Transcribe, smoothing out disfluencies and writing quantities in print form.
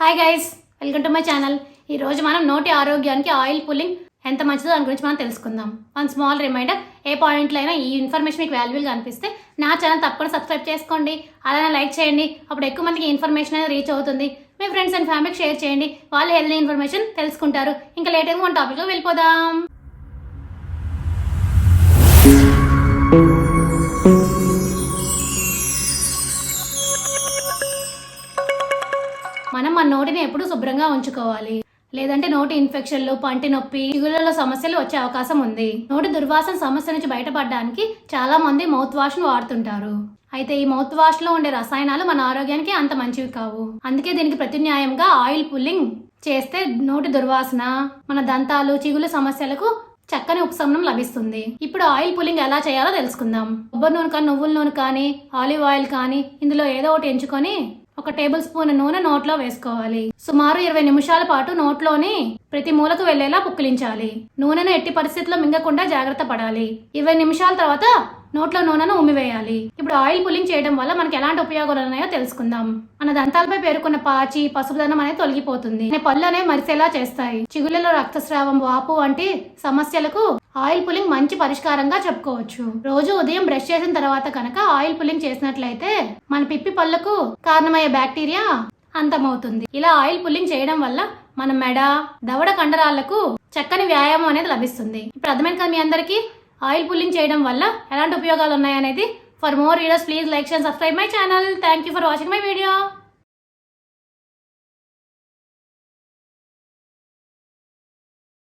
Hi guys, welcome to my channel. ఈరోజు మనం నోటి ఆరోగ్యానికి ఆయిల్ పుల్లింగ్ ఎంత మంచిదో దాని గురించి మనం తెలుసుకుందాం. వన్ స్మాల్ రిమైండర్, ఏ పాయింట్లో అయినా ఈ ఇన్ఫర్మేషన్ మీకు వాల్యుబుల్గా అనిపిస్తే నా ఛానల్ తప్పకుండా సబ్స్క్రైబ్ చేసుకోండి, అలానే లైక్ చేయండి. అప్పుడు ఎక్కువ మందికి ఇన్ఫర్మేషన్ అనేది రీచ్ అవుతుంది. మీ ఫ్రెండ్స్ అండ్ ఫ్యామిలీకి షేర్ చేయండి, వాళ్ళు హెల్తీ ఇన్ఫర్మేషన్ తెలుసుకుంటారు. ఇంకా లేట్ అయినా మన టాపిక్లో వెళ్ళిపోదాం. మనం మన నోటిని ఎప్పుడూ శుభ్రంగా ఉంచుకోవాలి, లేదంటే నోటి ఇన్ఫెక్షన్లు, పంటి నొప్పి, చిగుళ్ళలో సమస్యలు వచ్చే అవకాశం ఉంది. నోటి దుర్వాసన సమస్య నుంచి బయటపడడానికి చాలా మంది మౌత్ వాష్ ను వాడుతుంటారు. అయితే ఈ మౌత్ వాష్ లో ఉండే రసాయనాలు మన ఆరోగ్యానికి అంత మంచివి కావు. అందుకే దీనికి ప్రత్యామ్నాయంగా ఆయిల్ పుల్లింగ్ చేస్తే నోటి దుర్వాసన, మన దంతాలు, చిగుళ్ళ సమస్యలకు చక్కని ఉపశమనం లభిస్తుంది. ఇప్పుడు ఆయిల్ పుల్లింగ్ ఎలా చేయాలో తెలుసుకుందాం. కొబ్బరి నూనె కానీ, నువ్వుల నూనె కానీ, ఆలివ్ ఆయిల్ కానీ, ఇందులో ఏదో ఒకటి ఎంచుకొని 1 టేబుల్ స్పూన్ నూనె నోట్లో వేసుకోవాలి. సుమారు 20 నిమిషాల పాటు నోట్లోని ప్రతి మూలకు వెళ్లేలా పుక్కిలించాలి. నూనెను ఎట్టి పరిస్థితుల్లో మింగకుండా జాగ్రత్త పడాలి. 20 నిమిషాల తర్వాత నోట్లో నూనెను ఉమ్మివేయాలి. ఇప్పుడు ఆయిల్ పుల్లింగ్ చేయడం వల్ల మనకి ఎలాంటి ఉపయోగాలు ఉన్నాయో తెలుసుకుందాం. మన దంతాలపై పేరుకున్న పాచి, పసుపుదనం అనేది తొలగిపోతుంది. పళ్ళు అనేవి మరిసేలా చేస్తాయి. చిగుళ్ళలో రక్తస్రావం, వాపు వంటి సమస్యలకు ఆయిల్ పుల్లింగ్ మంచి పరిష్కారంగా చెప్పుకోవచ్చు. రోజు ఉదయం బ్రష్ చేసిన తర్వాత కనుక ఆయిల్ పుల్లింగ్ చేసినట్లయితే మన పిప్పి పళ్ళకు కారణమయ్యే బ్యాక్టీరియా అంతమవుతుంది. ఇలా ఆయిల్ పుల్లింగ్ చేయడం వల్ల మన మెడ, దవడ కండరాలకు చక్కని వ్యాయామం అనేది లభిస్తుంది. ఇప్పుడు అర్థమైంది కదా మీ అందరికీ ఆయిల్ పుల్లింగ్ చేయడం వల్ల ఎలాంటి ఉపయోగాలు ఉన్నాయనేది. For more videos please like and subscribe my channel. Thank you for watching my video.